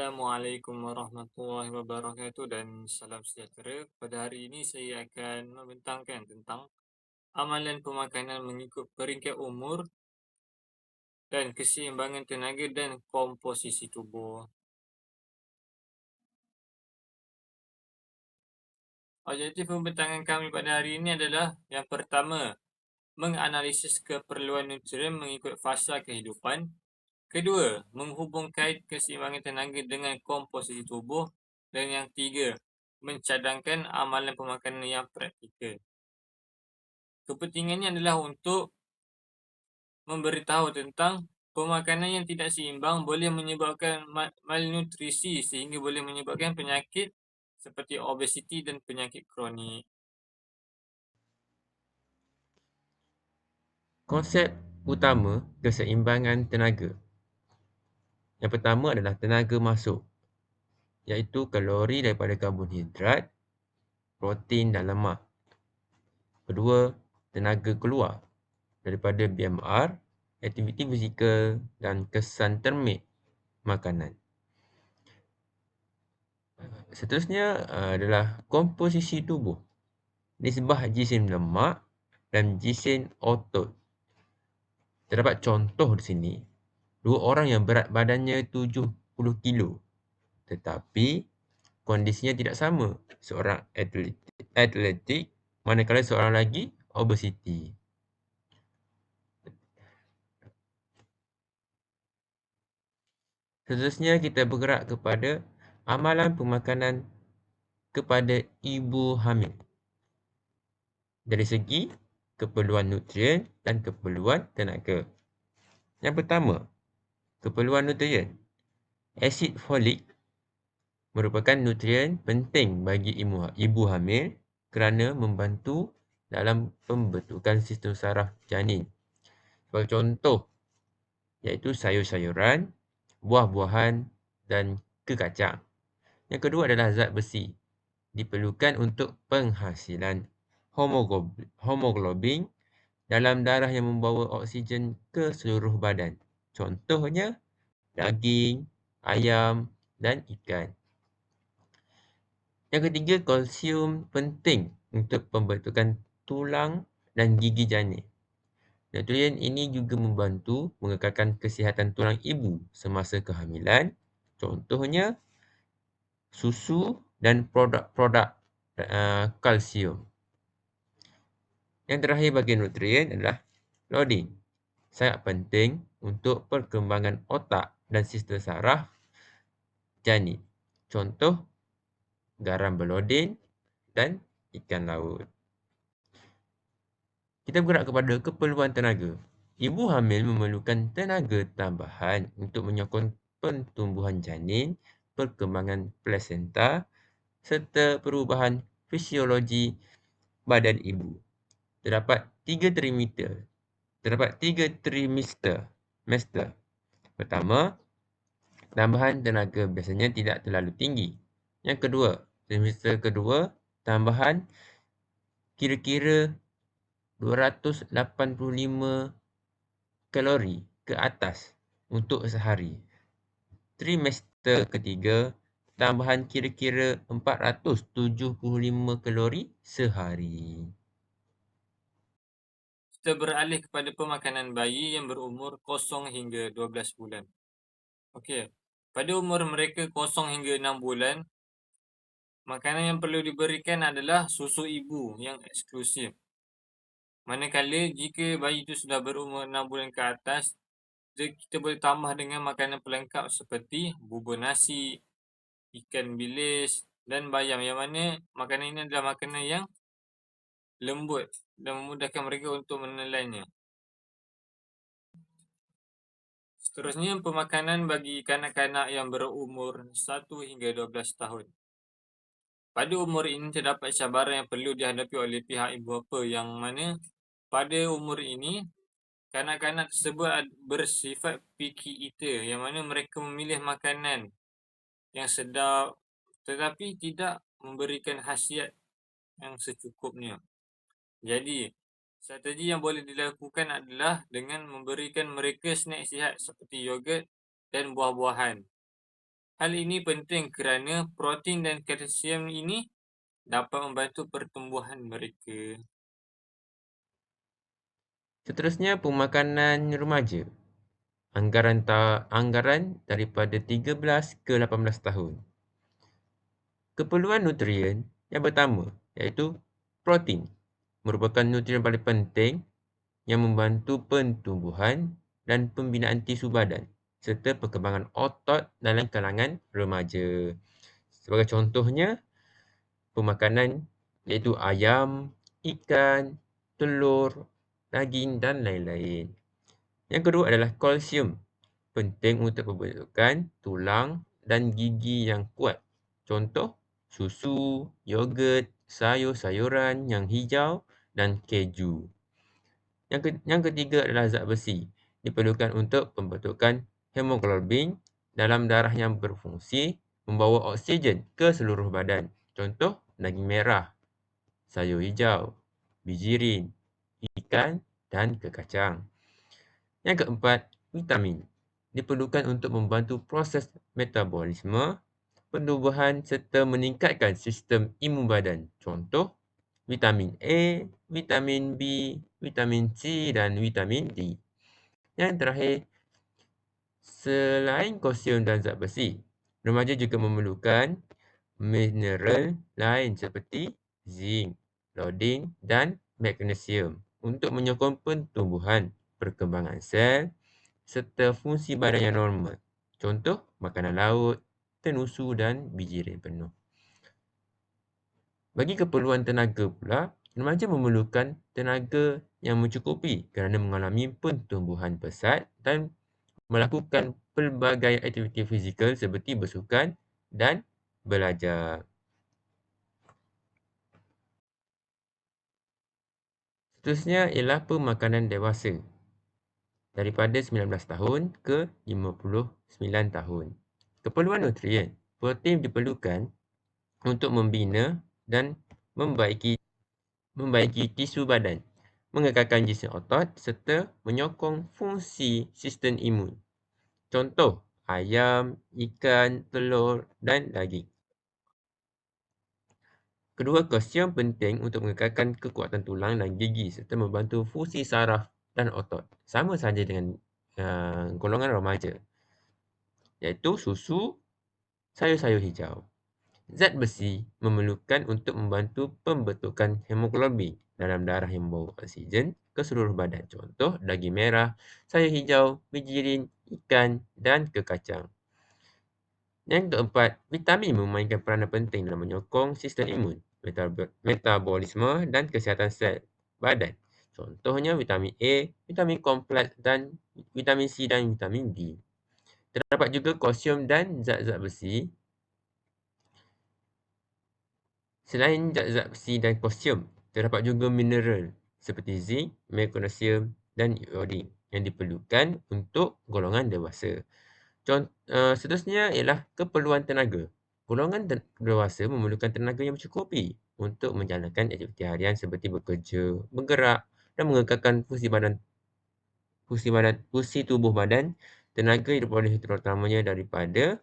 Assalamualaikum warahmatullahi wabarakatuh dan salam sejahtera. Pada hari ini saya akan membentangkan tentang amalan pemakanan mengikut peringkat umur dan keseimbangan tenaga dan komposisi tubuh. Objektif pembentangan kami pada hari ini adalah yang pertama, menganalisis keperluan nutrien mengikut fasa kehidupan. Kedua, menghubung kait keseimbangan tenaga dengan komposisi tubuh. Dan yang tiga, mencadangkan amalan pemakanan yang praktikal. Kepentingannya adalah untuk memberitahu tentang pemakanan yang tidak seimbang boleh menyebabkan malnutrisi sehingga boleh menyebabkan penyakit seperti obesiti dan penyakit kronik. Konsep utama keseimbangan tenaga. Yang pertama adalah tenaga masuk, iaitu kalori daripada karbohidrat, protein dan lemak. Kedua, tenaga keluar daripada BMR, aktiviti fizikal dan kesan termik makanan. Seterusnya adalah komposisi tubuh, nisbah jisim lemak dan jisim otot. Terdapat contoh di sini, dua orang yang berat badannya 70 kilo tetapi kondisinya tidak sama. Seorang atletik manakala seorang lagi obesiti. Seterusnya kita bergerak kepada amalan pemakanan kepada ibu hamil. Dari segi keperluan nutrien dan keperluan tenaga. Yang pertama, keperluan nutrien. Asid folik merupakan nutrien penting bagi ibu hamil kerana membantu dalam pembentukan sistem saraf janin. Sebagai contoh, iaitu sayur-sayuran, buah-buahan dan kekacang. Yang kedua adalah zat besi. Diperlukan untuk penghasilan homoglobin dalam darah yang membawa oksigen ke seluruh badan. Contohnya, daging, ayam dan ikan. Yang ketiga, kalsium penting untuk pembentukan tulang dan gigi janin. Nutrien ini juga membantu mengekalkan kesihatan tulang ibu semasa kehamilan. Contohnya, susu dan produk-produk kalsium. Yang terakhir bagi nutrien adalah iodin. Sangat penting untuk perkembangan otak dan sistem saraf janin. Contoh, garam berlodin dan ikan laut. Kita bergerak kepada keperluan tenaga. Ibu hamil memerlukan tenaga tambahan untuk menyokong pertumbuhan janin, perkembangan plasenta serta perubahan fisiologi badan ibu. Terdapat tiga trimester. Pertama, tambahan tenaga biasanya tidak terlalu tinggi. Yang kedua, trimester kedua, tambahan kira-kira 285 kalori ke atas untuk sehari. Trimester ketiga, tambahan kira-kira 475 kalori sehari. Kita beralih kepada pemakanan bayi yang berumur 0 hingga 12 bulan. Okey, pada umur mereka 0 hingga 6 bulan, makanan yang perlu diberikan adalah susu ibu yang eksklusif. Manakala jika bayi itu sudah berumur 6 bulan ke atas, kita boleh tambah dengan makanan pelengkap seperti bubur nasi, ikan bilis dan bayam, yang mana makanan ini adalah makanan yang lembut dan memudahkan mereka untuk menelannya. Seterusnya, pemakanan bagi kanak-kanak yang berumur 1 hingga 12 tahun. Pada umur ini terdapat cabaran yang perlu dihadapi oleh pihak ibu bapa, yang mana pada umur ini kanak-kanak tersebut bersifat picky eater, yang mana mereka memilih makanan yang sedap tetapi tidak memberikan khasiat yang secukupnya. Jadi, strategi yang boleh dilakukan adalah dengan memberikan mereka snack sihat seperti yogurt dan buah-buahan. Hal ini penting kerana protein dan kalsium ini dapat membantu pertumbuhan mereka. Seterusnya, pemakanan remaja. Anggaran daripada 13 ke 18 tahun. Keperluan nutrien yang pertama iaitu protein. Merupakan nutrien paling penting yang membantu pertumbuhan dan pembinaan tisu badan serta perkembangan otot dalam kalangan remaja. Sebagai contohnya, pemakanan iaitu ayam, ikan, telur, daging dan lain-lain. Yang kedua adalah kalsium. Penting untuk pembentukan tulang dan gigi yang kuat. Contoh, susu, yogurt, sayur-sayuran yang hijau dan keju. Yang ketiga adalah zat besi. Diperlukan untuk pembentukan hemoglobin dalam darah yang berfungsi membawa oksigen ke seluruh badan. Contoh, daging merah, sayur hijau, bijirin, ikan dan kekacang. Yang keempat, vitamin. Diperlukan untuk membantu proses metabolisme, pertumbuhan serta meningkatkan sistem imun badan. Contoh, vitamin A, vitamin B, vitamin C dan vitamin D. Yang terakhir, selain kalsium dan zat besi, remaja juga memerlukan mineral lain seperti zinc, iodin dan magnesium untuk menyokong pertumbuhan, perkembangan sel serta fungsi badan yang normal. Contoh, makanan laut, tenusu dan bijirin penuh. Bagi keperluan tenaga pula, remaja memerlukan tenaga yang mencukupi kerana mengalami pertumbuhan pesat dan melakukan pelbagai aktiviti fizikal seperti bersukan dan belajar. Seterusnya ialah pemakanan dewasa daripada 19 tahun ke 59 tahun. Keperluan nutrien. Protein diperlukan untuk membina dan membaiki tisu badan, mengekalkan jisim otot serta menyokong fungsi sistem imun. Contoh, ayam, ikan, telur dan daging. Kedua, kalsium penting untuk mengekalkan kekuatan tulang dan gigi serta membantu fungsi saraf dan otot. Sama saja dengan golongan remaja, iaitu susu, sayur-sayur hijau. Zat besi memerlukan untuk membantu pembentukan hemoglobin dalam darah yang membawa oksigen ke seluruh badan. Contoh, daging merah, sayur hijau, bijirin, ikan dan kekacang. Yang keempat, vitamin memainkan peranan penting dalam menyokong sistem imun, metabolisme dan kesihatan sel badan. Contohnya vitamin A, vitamin kompleks dan vitamin C dan vitamin D. Terdapat juga kalsium dan zat-zat besi. Selain zat-zat besi dan kalsium, terdapat juga mineral seperti zinc, magnesium dan iodin yang diperlukan untuk golongan dewasa. Seterusnya ialah keperluan tenaga. Golongan dewasa memerlukan tenaga yang mencukupi untuk menjalankan aktiviti harian seperti bekerja, bergerak dan mengekalkan fungsi tubuh badan. Tenaga diperoleh terutamanya daripada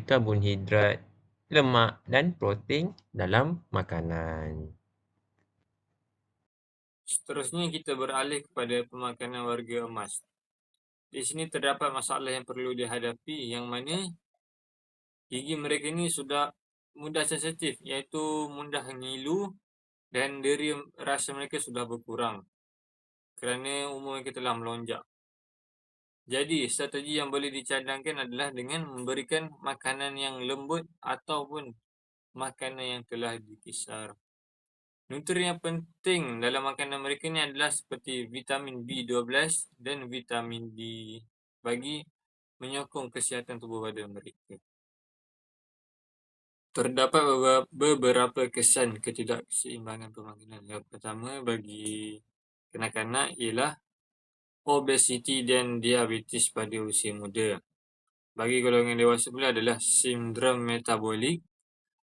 karbohidrat, lemak dan protein dalam makanan. Seterusnya kita beralih kepada pemakanan warga emas. Di sini terdapat masalah yang perlu dihadapi yang mana gigi mereka ini sudah mudah sensitif, iaitu mudah ngilu dan deri rasa mereka sudah berkurang kerana umur mereka telah melonjak. Jadi, strategi yang boleh dicadangkan adalah dengan memberikan makanan yang lembut ataupun makanan yang telah dikisar. Nutrien yang penting dalam makanan mereka ni adalah seperti vitamin B12 dan vitamin D bagi menyokong kesihatan tubuh badan mereka. Terdapat beberapa kesan ketidakseimbangan pemakanan. Yang pertama bagi kanak-kanak ialah obesiti dan diabetes pada usia muda. Bagi golongan dewasa pula adalah sindrom metabolik.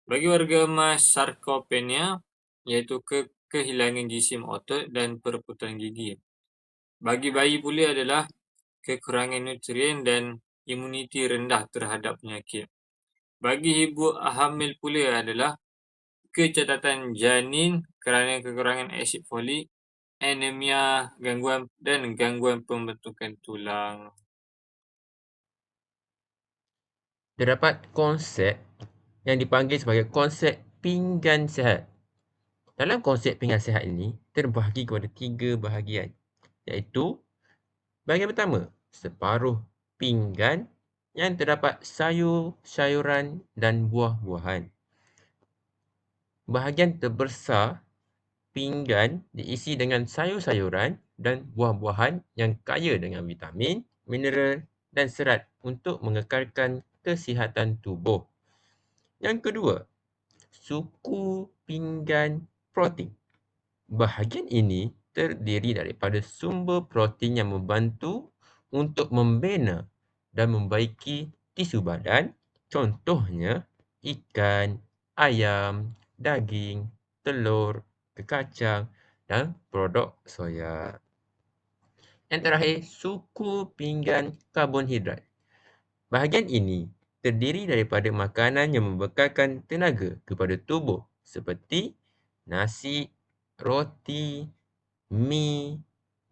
Bagi warga emas, sarkopenia iaitu kehilangan jisim otot dan perputaran gigi. Bagi bayi pula adalah kekurangan nutrien dan imuniti rendah terhadap penyakit. Bagi ibu hamil pula adalah kecacatan janin kerana kekurangan asid folik, anemia, gangguan pembentukan tulang. Terdapat konsep yang dipanggil sebagai konsep pinggan sihat. Dalam konsep pinggan sihat ini terbahagi kepada 3 bahagian, iaitu bahagian pertama, separuh pinggan yang terdapat sayur-sayuran dan buah-buahan. Bahagian terbesar pinggan diisi dengan sayur-sayuran dan buah-buahan yang kaya dengan vitamin, mineral dan serat untuk mengekalkan kesihatan tubuh. Yang kedua, suku pinggan protein. Bahagian ini terdiri daripada sumber protein yang membantu untuk membina dan membaiki tisu badan, contohnya ikan, ayam, daging, telur, kacang dan produk soya. Yang terakhir, suku pinggan karbohidrat. Bahagian ini terdiri daripada makanan yang membekalkan tenaga kepada tubuh seperti nasi, roti, mi,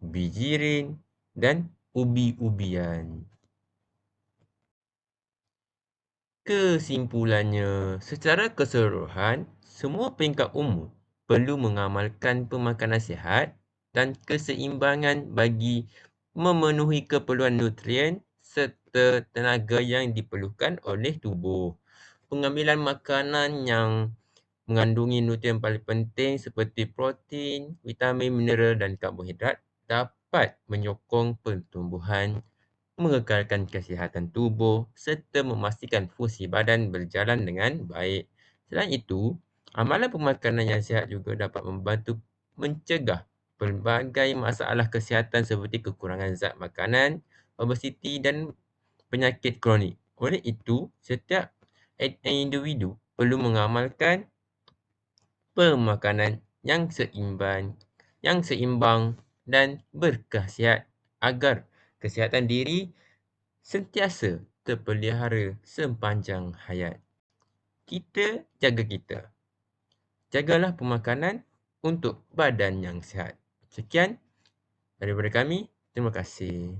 bijirin dan ubi-ubian. Kesimpulannya, secara keseluruhan, semua peringkat umur perlu mengamalkan pemakanan sihat dan keseimbangan bagi memenuhi keperluan nutrien serta tenaga yang diperlukan oleh tubuh. Pengambilan makanan yang mengandungi nutrien paling penting seperti protein, vitamin, mineral dan karbohidrat dapat menyokong pertumbuhan, mengekalkan kesihatan tubuh serta memastikan fungsi badan berjalan dengan baik. Selain itu, amalan pemakanan yang sihat juga dapat membantu mencegah pelbagai masalah kesihatan seperti kekurangan zat makanan, obesiti dan penyakit kronik. Oleh itu, setiap individu perlu mengamalkan pemakanan yang seimbang dan berkhasiat agar kesihatan diri sentiasa terpelihara sepanjang hayat. Kita jaga kita. Jagalah pemakanan untuk badan yang sihat. Sekian daripada kami. Terima kasih.